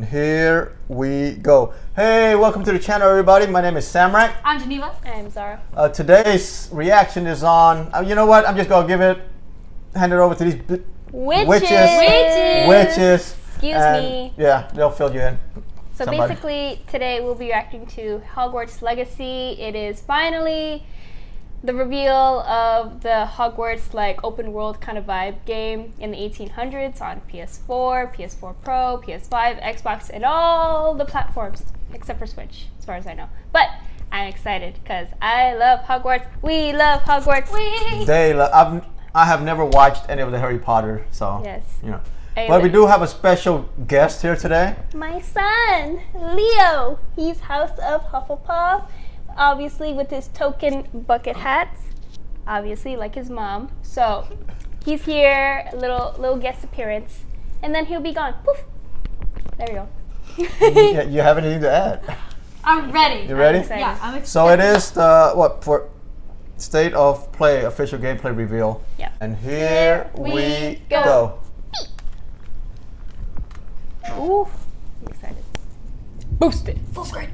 Here we go. Hey, welcome to the channel, everybody. My name is Samrak. I'm Geneva. I'm Zara. Today's reaction is on. You know what? I'm just gonna hand it over to these witches. Excuse me. Yeah, they'll fill you in. So basically, today we'll be reacting to Hogwarts Legacy. It is finally the reveal of the Hogwarts open world kind of vibe game in the 1800s on PS4, PS4 Pro, PS5, Xbox, and all the platforms except for Switch, as far as I know. But I'm excited because I love Hogwarts. We love Hogwarts. I have never watched any of the Harry Potter, so yes, you know. But we do have a special guest here today. My son, Leo. He's House of Hufflepuff. Obviously with his token bucket hats, obviously like his mom. So he's here, a little guest appearance, and then he'll be gone. Poof. There we go. You have anything to add? I'm ready. You ready? Yeah, I'm excited. So it is the for State of Play official gameplay reveal. Yeah. And here we go. Ooh, I'm excited. Boost it. Full screen.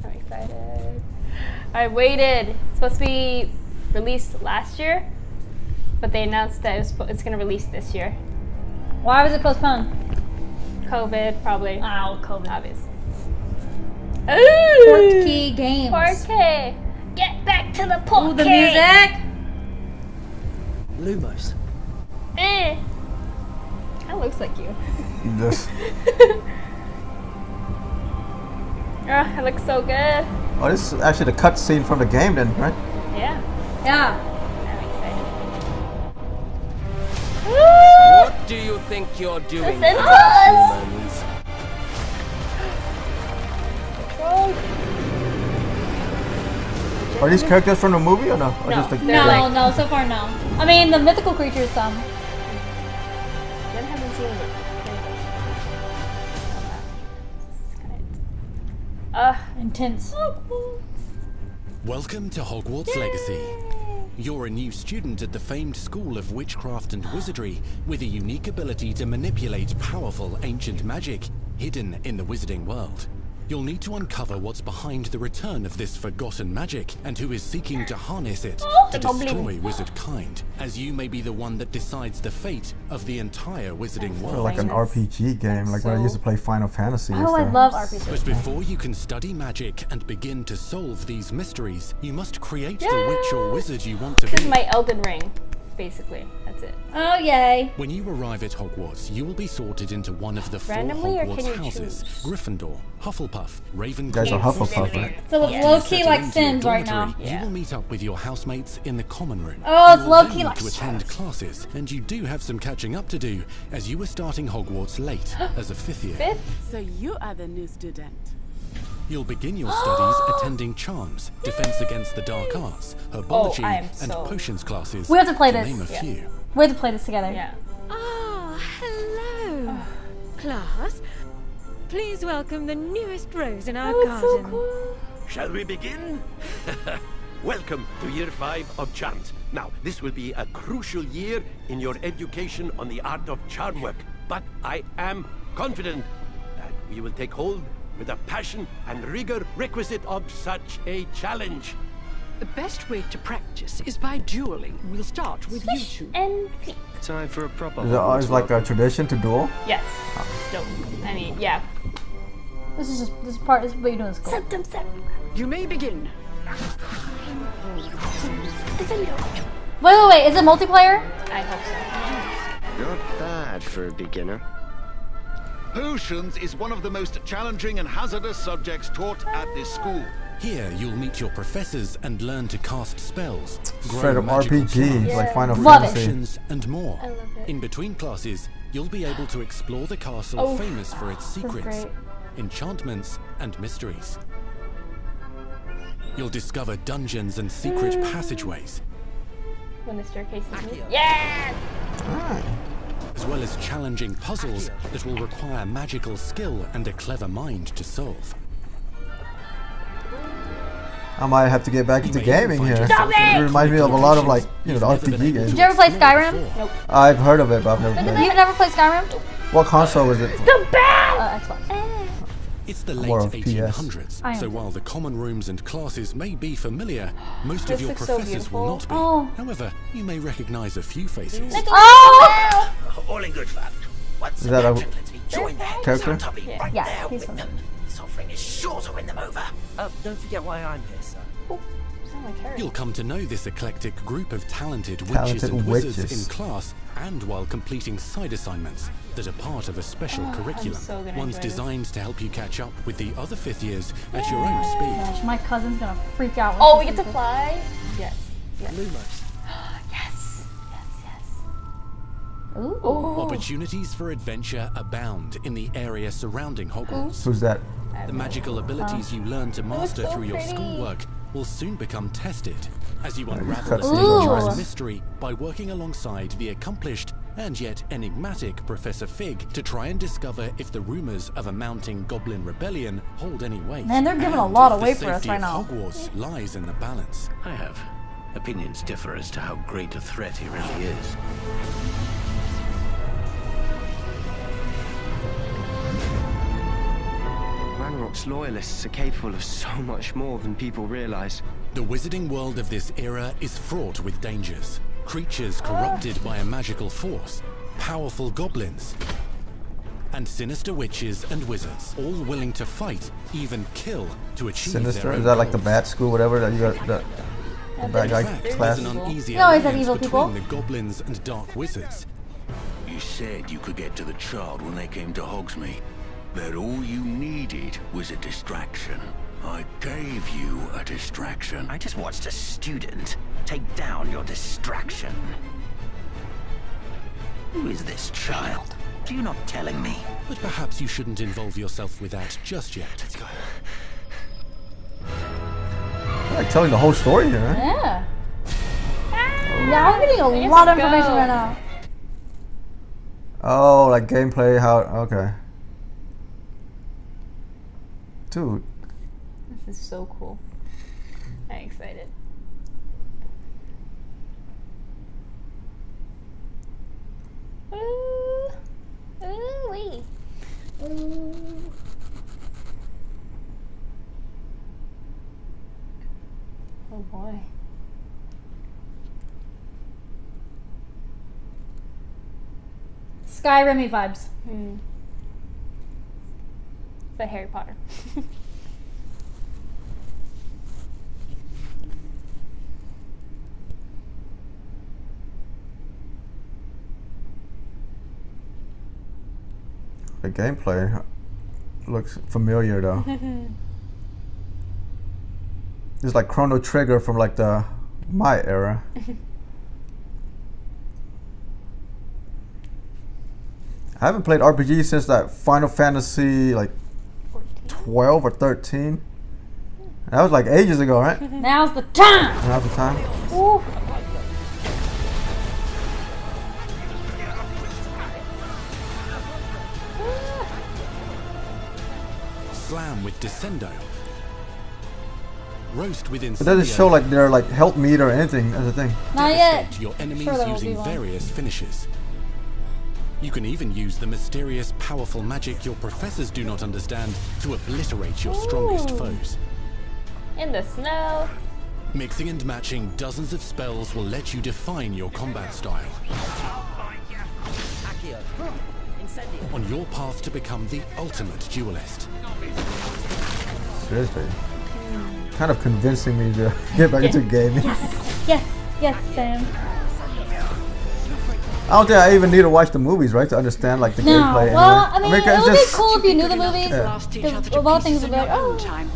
I'm excited. I waited. It's supposed to be released last year, but they announced that it's going to release this year. Why was it postponed? COVID, probably. Oh, COVID. Obvious. Portkey Games. Portkey. Get back to the Portkey. Ooh, the music. Lumos. That looks like you. Yes. Oh, it looks so good. Oh, this is actually the cutscene from the game then, right? Yeah. Yeah. I'm excited. What do you think you're doing? Listen to us. Are these characters from the movie or no? Or No, just the they're No, so far no. I mean, the mythical creatures, some. Jen hasn't seen it. Intense. Welcome to Hogwarts Legacy. You're a new student at the famed School of Witchcraft and Wizardry with a unique ability to manipulate powerful ancient magic hidden in the wizarding world. You'll need to uncover what's behind the return of this forgotten magic and who is seeking to harness it to destroy wizard kind, as you may be the one that decides the fate of the entire wizarding world. like an RPG game, like when I used to play Final Fantasy. Oh, I love RPGs. But before you can study magic and begin to solve these mysteries, you must create the witch or wizard you want to This be. is my Elden Ring, basically. That's it. Oh, yay. When you arrive at Hogwarts, you will be sorted into one of the four Randomly, or can Hogwarts you hauses: choose? Gryffindor, Hufflepuff, Ravenclaw, You guys are Hufflepuff, right? So it's Yes. low-key Settle like into your Sims right now. dormitory, you will meet up with your housemates in the common room. Oh, it's You will then low-key need like to attend classes, and you do have some catching up to do, as you were starting Hogwarts late as a fifth year. Fifth? So you are the new student. You'll begin your studies attending Charms, Defense Against the Dark Arts, Herbology, I am and so- Potions classes. We have to play this. Name a Yeah. few. We have to play this together. Yeah. Ah, hello. Class, please welcome the newest rose in our garden. So cool. Shall we begin? Welcome to Year 5 of Charms. Now, this will be a crucial year in your education on the art of charm work, but I am confident that we will take hold with the passion and rigor requisite of such a challenge. The best way to practice is by dueling. We'll start with you two. And feet. Time for a proper Is it like a tradition to duel? Yes. No. I mean, yeah. This is what you're doing in school. Septum set. You may begin. Wait. Is it multiplayer? I hope so. Not bad for a beginner. Potions is one of the most challenging and hazardous subjects taught at this school. Here, you'll meet your professors and learn to cast spells, Straight up magical RPG, charms, like Final Love it. Fantasy. potions, and more. I love it. In between classes, you'll be able to explore the castle Oh, famous for its secrets, great. enchantments, and mysteries. You'll discover dungeons and secret passageways, When the staircase is moved. Yes! as well as challenging puzzles that will require magical skill and a clever mind to solve. I might have to get back into You may even gaming find here. yourself in It reminds me of a lot of like, you know, the you've never been RPG able games. Did you ever play Skyrim? Nope. I've heard of it, but I've never played You've it. never played Skyrim? What console is it? The bad. Xbox. It's the late More of PS. 1800s, I am so too. while the common rooms and classes may be familiar, most This of your looks so professors will not be. Oh. However, you may recognize a few faces. Oh! All in good fun. Once Is that a lets me join that character? I'll be Yeah. right Yeah, there he's with from them. This offering is sure to win them over. Don't forget why I'm here, sir. Sound like Harry. You'll come to know this eclectic group of talented witches Talented and wizards witches. in class and while completing side assignments that are part of a special curriculum. so gonna One's enjoy this. designed to help you catch up with the other fifth years at your own speed. Gosh, my cousin's gonna freak out. when Oh, she we get to sees fly. Yes. Yes. Lumos. Yes. Yes. it. Ooh. Oh. Opportunities for adventure abound in the area surrounding Hogwarts. Who's that? The magical abilities you learn to master so through your pretty. schoolwork will soon become tested as you unravel cut the scenes on dangerous Trust. mystery by working alongside the accomplished and yet enigmatic Professor Fig to try and discover if the rumors of a mounting goblin rebellion hold any weight. Man, they're giving a and lot if away the for us safety right of now. Hogwarts lies in the balance. I have. Opinions differ as to how great a threat he really is. Ranrock's loyalists are capable of so much more than people realize. The wizarding world of this era is fraught with dangers. Creatures corrupted by a magical force, powerful goblins, and sinister witches and wizards, all willing to fight, even kill, to achieve Sinister? their own Is that like the goals. bad school, whatever that you got? The bad In guy fact, class? there's an uneasy You always have alliance evil between people. the goblins and dark wizards. You said you could get to the child when they came to Hogsmeade. That all you needed was a distraction. I gave you a distraction. I just watched a student take down your distraction. Who is this child? Do you not telling me? But perhaps you shouldn't involve yourself with that just yet. Let's go. I'm like telling the whole story here, huh? Yeah. Yeah, I'm getting a lot of information right now. Oh, like gameplay, how, okay. Dude, This is so cool. I'm excited. Ooh. Ooh wee. Ooh. Oh boy. Skyrim vibes. But Harry Potter. the gameplay looks familiar though. It's like Chrono Trigger from like my era. I haven't played RPG since that Final Fantasy like 12 or 13. That was like ages ago, right? Now's the time. Now's the time. Ooh. Slam with Descendo. Roast with It doesn't show like their like health meter or anything. That's the thing. Not yet. Devastate your enemies Sure there will using be one. various finishes. You can even use the mysterious, powerful magic your professors do not understand to obliterate your strongest Ooh. foes. In the snow. Mixing and matching dozens of spells will let you define your combat style. Accio. Incendio. On your path to become the ultimate duelist. Seriously. Kind of convincing me to get back into gaming. Yes, Sam. I don't think I even need to watch the movies, right, to understand like the No, gameplay. well, anyway. I mean, it it's would be just- cool if you knew the movies. Yeah. Blast each other Because to a lot of pieces things would be in like, your own oh. time.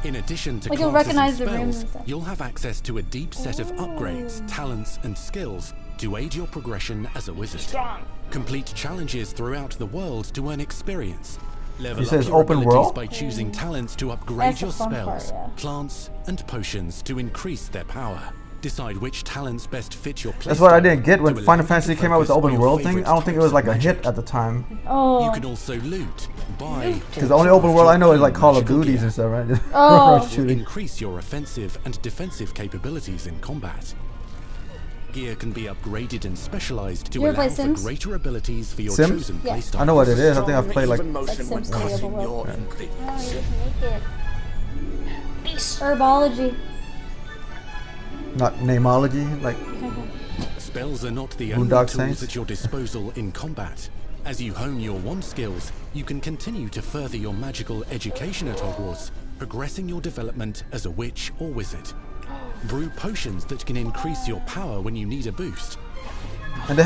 In addition to Like you'll classes recognize and the rooms spells, and stuff. you'll have access to a deep set of upgrades, talents, and skills to aid your progression as a wizard. Strong. Complete challenges throughout the world to earn experience. Level You said up it's your open abilities world? by choosing talents to upgrade That's the your fun part, spells, yeah. plants, and potions to increase their power. Decide which talents best fit your playstyle. That's what I didn't get when to allow Final you Fantasy to came out with the focus on open your world thing. favourite I don't think it was like a types of hit at the time. You can also loot, buy, Because the only open world I know is like Call of Duties and stuff, right? Oh. Shooting. increase your offensive and defensive capabilities in combat. Gear can be upgraded and specialized to You ever allow play for Sims? greater abilities for your Sims? chosen Yeah. playstyle. I know what it is. I think I've played like Sims 3 open world. Oh, you can make it. Herbology. not namology, like Spells are not the only Boondock tools Saints. at your disposal in combat. As you hone your wand skills, you can continue to further your magical education at Hogwarts, progressing your development as a witch or wizard. Brew potions that can increase your power when you need a boost. and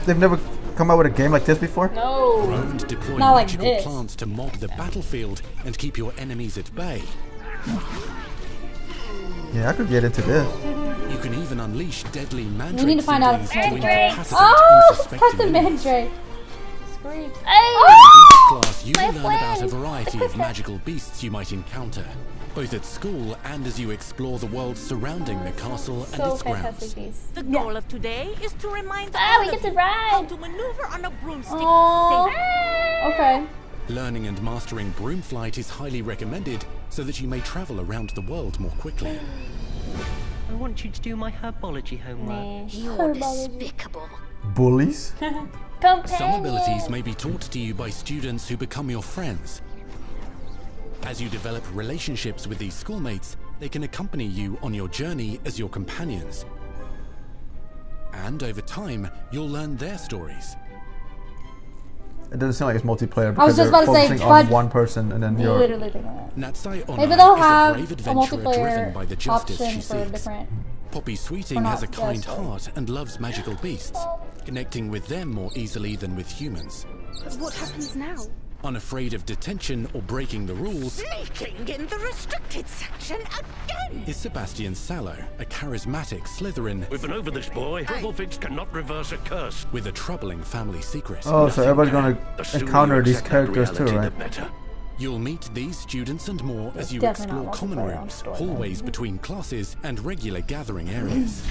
they've never come out with a game like this before. No. Grow and deploy Not like magical this. plants to mob the battlefield and keep your enemies at bay. Yeah, I could get into this. You can even unleash deadly mandrake We need to find out if seedlings it's to Mandrake. incapacitate Oh, unsuspecting Captain enemies. Mandrake. Screech. In Hey! this class, you My will learn about a friend. variety of magical beasts you might encounter, both at school and as you explore the world surrounding the castle and So its grounds. fantastic beast. The goal of today is to remind Ah, all we of get to you how ride. to maneuver on a broomstick Aww. safely. Okay. Learning and mastering broom flight is highly recommended so that you may travel around the world more quickly. I want you to do my herbology homework. Nah. You're despicable. Bullies. Some abilities may be taught to you by students who become your friends. As you develop relationships with these schoolmates, they can accompany you on your journey as your companions. And over time, you'll learn their stories. It doesn't seem like it's multiplayer I was because just they're about to say, focusing on but one person and then you're literally thinking that. Natsai Onai Maybe they'll is a have brave a adventurer driven by the multiplayer justice option she for seeks. different. Poppy Or Sweeting not, has a yeah, kind sorry. heart and loves magical beasts, connecting with them more easily than with humans. What happens now? Unafraid of detention or breaking the rules Sneaking in the restricted section again! is Sebastian Sallow, a charismatic Slytherin We've been over this, boy. Frugalfix cannot reverse a curse. with a troubling family secret. Oh, so everybody's The gonna sooner encounter you these accept that characters too, reality, right? the better. You'll meet these students and more as you definitely explore not common multiplayer on rooms, story hallways between classes, and regular gathering areas.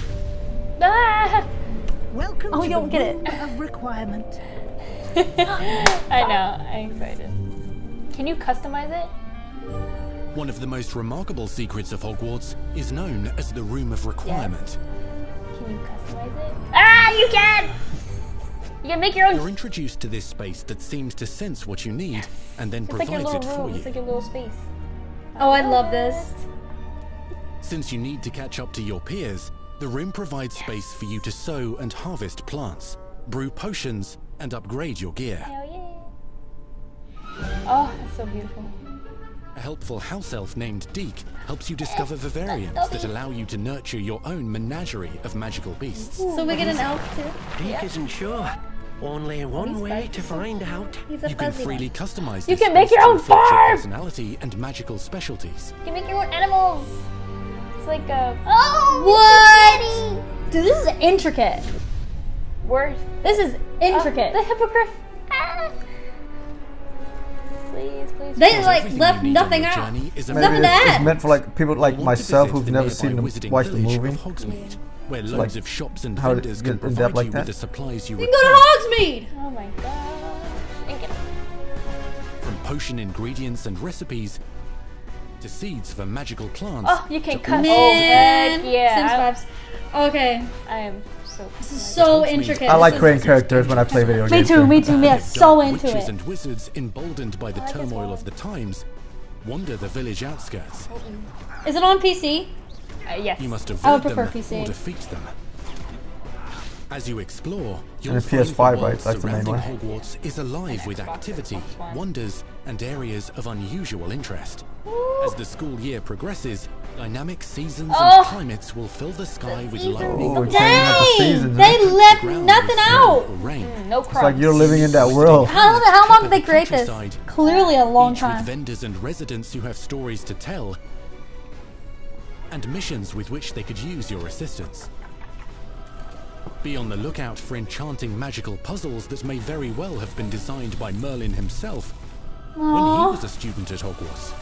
Ah! Welcome Oh, to you don't the get it. room of requirement. I know. I'm excited. Can you customize it? One of the most remarkable secrets of Hogwarts is known as the Room of Requirement. Can you customize it? Ah, you can! You can make your You're own. introduced to this space that seems to sense what you need and then It's like your provides it little for room. you. It's like your little space. Oh, I love this. Since you need to catch up to your peers, the room provides space for you to sow and harvest plants, brew potions, and upgrade your gear. Hell yeah. Oh, that's so beautiful. A helpful house elf named Deke helps you discover vivariums that allow you to nurture your own menagerie of magical beasts. So we get an elf too. Deke isn't sure. Only one way to find out. He's a You can fuzzy freely one. customize You this can make space your to own reflect your farm! personality and magical specialties. You can make your own animals. It's like a. Oh! What? Dude, this is intricate. Worth. This is intricate. The hippogriff. Ah. Please, please. They Because like everything left you need on nothing your out. journey is Maybe Nothing to it's add. meant for like people like Want to myself visit who've the never nearby seen the wizarding watched the village movie. of Hogsmeade, where like loads of shops and how it vendors get can in provide depth like you that. with the supplies you You can go to require. Hogsmeade. Oh my god. Thank you. From potion ingredients and recipes to seeds for magical plants. Oh, you can to cut. all Oh, Man, heck yeah. Sims 5's. Okay, I am so. this is so intricate. I like This is- creating characters when I play video Me games. too, me too. Me, I'm so Dark into witches it. and wizards, emboldened by the like this turmoil one. of the times, wander the village outskirts. Is it on PC? Yes. You must I would avoid prefer them PC. or defeat them. As you explore, you'll And find PS5, the right? world That's the main surrounding one. Hogwarts is alive with activity, wonders, and areas of unusual interest. As the school year progresses, dynamic seasons Oh. and climates will fill the sky with lightning. Oh, it's changing up the Dang! seasons. They huh? left ground nothing with snow out. or rain. No It's like crumbs. you're living in that world. How long did they create this? Countryside, Clearly a long each with time. vendors and residents who have stories to tell, and missions with which they could use your assistance. Be on the lookout for enchanting magical puzzles that may very well have been designed by Merlin himself when he was a student at Hogwarts.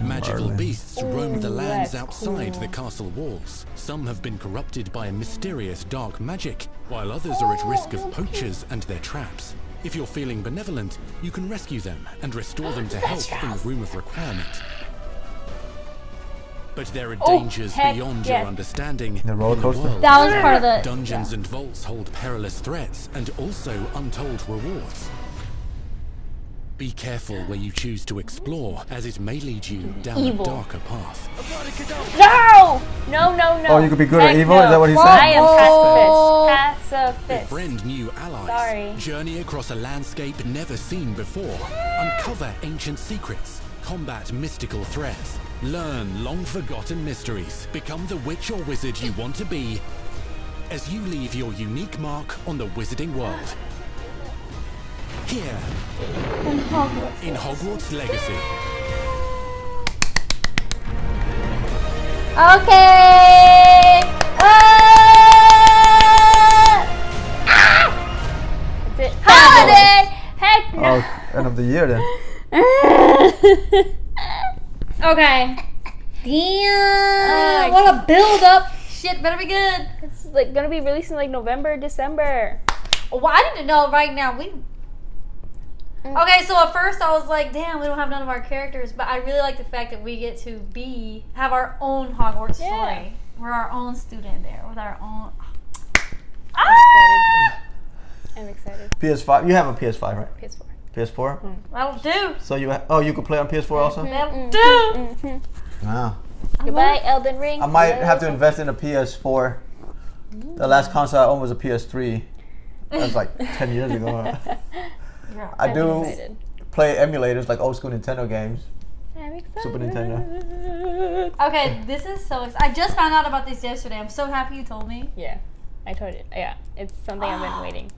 Magical Merlin. beasts roam the lands that's outside cool. the castle walls. Some have been corrupted by a mysterious dark magic, while others are at risk of poachers and their traps. If you're feeling benevolent, you can rescue them and restore them to health in the Room of Requirement. But there are dangers heck beyond yes. your understanding. The roller In coaster? world That was where part of the- Dungeons and vaults hold perilous threats and also untold rewards. Be careful where you choose to explore, as it may lead you down Evil. a darker path. No! No, no, no. Oh, you could be good at Heck evil? no. Is that what he said? I am Oh. pacifist. Befriend new allies. Sorry. Journey across a landscape never seen before. Uncover ancient secrets. Combat mystical threats. Learn long-forgotten mysteries. Become the witch or wizard you want to be as you leave your unique mark on the wizarding world. Here, in Hogwarts Legacy. Okay. That's it. Holiday! Heck no. Oh, end of the year then. Okay. Damn. What a build up. Shit better be good. It's like gonna be released in like November, December. Well, I didn't know right now. Okay, so at first I was like, damn, we don't have none of our characters, but I really like the fact that we get to have our own Hogwarts story. We're our own student there with our own. I'm excited. PS5. You have a PS5, right? PS4. PS4. That'll do. So you you could play on PS4 also. That'll do. Wow. Goodbye, Elden Ring. I might have to invest in a PS4. The last console I owned was a PS3. That was like 10 years ago. I do play emulators like old school Nintendo games. I'm excited. Super Nintendo. Okay, this is so exciting. I just found out about this yesterday. I'm so happy you told me. Yeah, I told you. Yeah, it's something I've been waiting.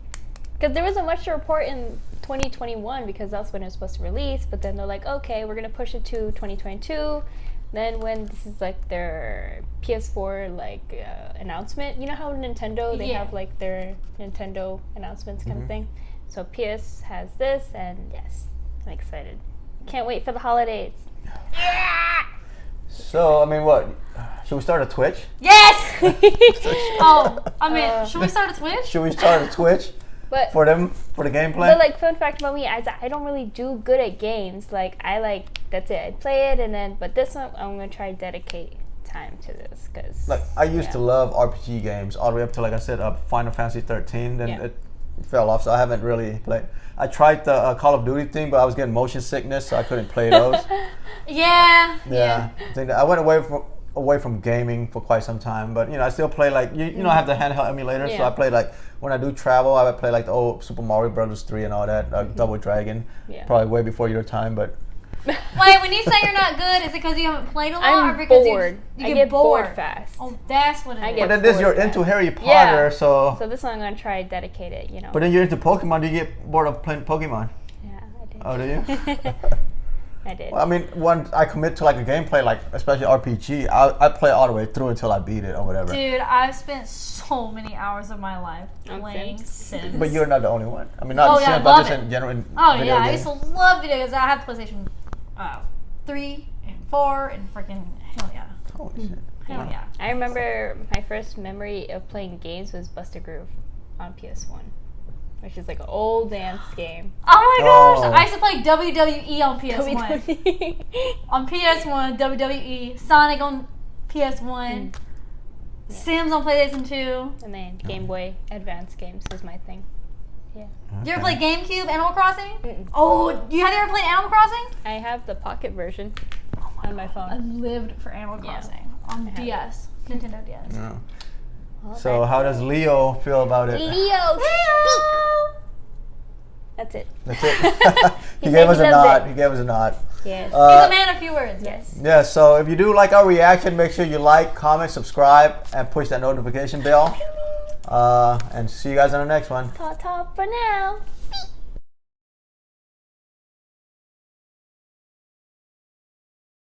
Because there wasn't much to report in 2021 because that's when it was supposed to release. But then they're like, okay, we're going to push it to 2022. Then when this is like their PS4 like announcement, you know how Nintendo, they have like their Nintendo announcements kind of thing. So PS has this, and yes, I'm excited. Can't wait for the holidays. So, I mean, what? Should we start a Twitch? Yes! Should we start a Twitch? Should we start a Twitch But for them, for the gameplay? But like, fun fact about me, I don't really do good at games. Like, that's it. I play it, and then, but this one, I'm gonna try to dedicate time to this, because like, I used to love RPG games all the way up to, like I said, Final Fantasy 13. Then it fell off, so I haven't really played. I tried the Call of Duty thing, but I was getting motion sickness, so I couldn't play those. Yeah. I think that I went away from gaming for quite some time, but I still play like you know I have the handheld emulator, so I play like when I do travel, I would play like the old Super Mario Brothers 3 and all that, Double Dragon, probably way before your time, but. Wait, when you say you're not good, is it because you haven't played a lot, I'm or because bored. you get bored fast? Oh, that's what it is. But then this you're into Harry Potter, so. So this one I'm gonna try to dedicate it, But then you're into Pokemon. Do you get bored of playing Pokemon? Yeah, I did. Oh, do you? I did. Well, I mean, when I commit to like a gameplay, like especially RPG, I play all the way through until I beat it or whatever. Dude, I've spent so many hours of my life playing Sims. But you're not the only one. I mean, not Sims, but just in general. Video I games. used to love video games. I have PlayStation 3 and 4 and freaking hell yeah. Holy shit. Hell yeah. I remember my first memory of playing games was Buster Groove on PS1, which is like an old dance game. Oh my gosh! I used to play WWE on PS1. WWE. On PS1, WWE, Sonic on PS1, Sims on PlayStation 2. And then Game Boy Advance games was my thing. Yeah. Did you ever play GameCube, Animal Crossing? Oh, you ever played Animal Crossing? I have the pocket version on my phone. I lived for Animal Crossing on DS, Nintendo DS. Yeah. So how does Leo feel about it? Leo, speak. That's it. That's it. He gave us a nod. He gave us a nod. Yes. He's a man of few words. Yes. Yeah, so if you do like our reaction, make sure you like, comment, subscribe, and push that notification bell. And see you guys on the next one. Ta-ta for now.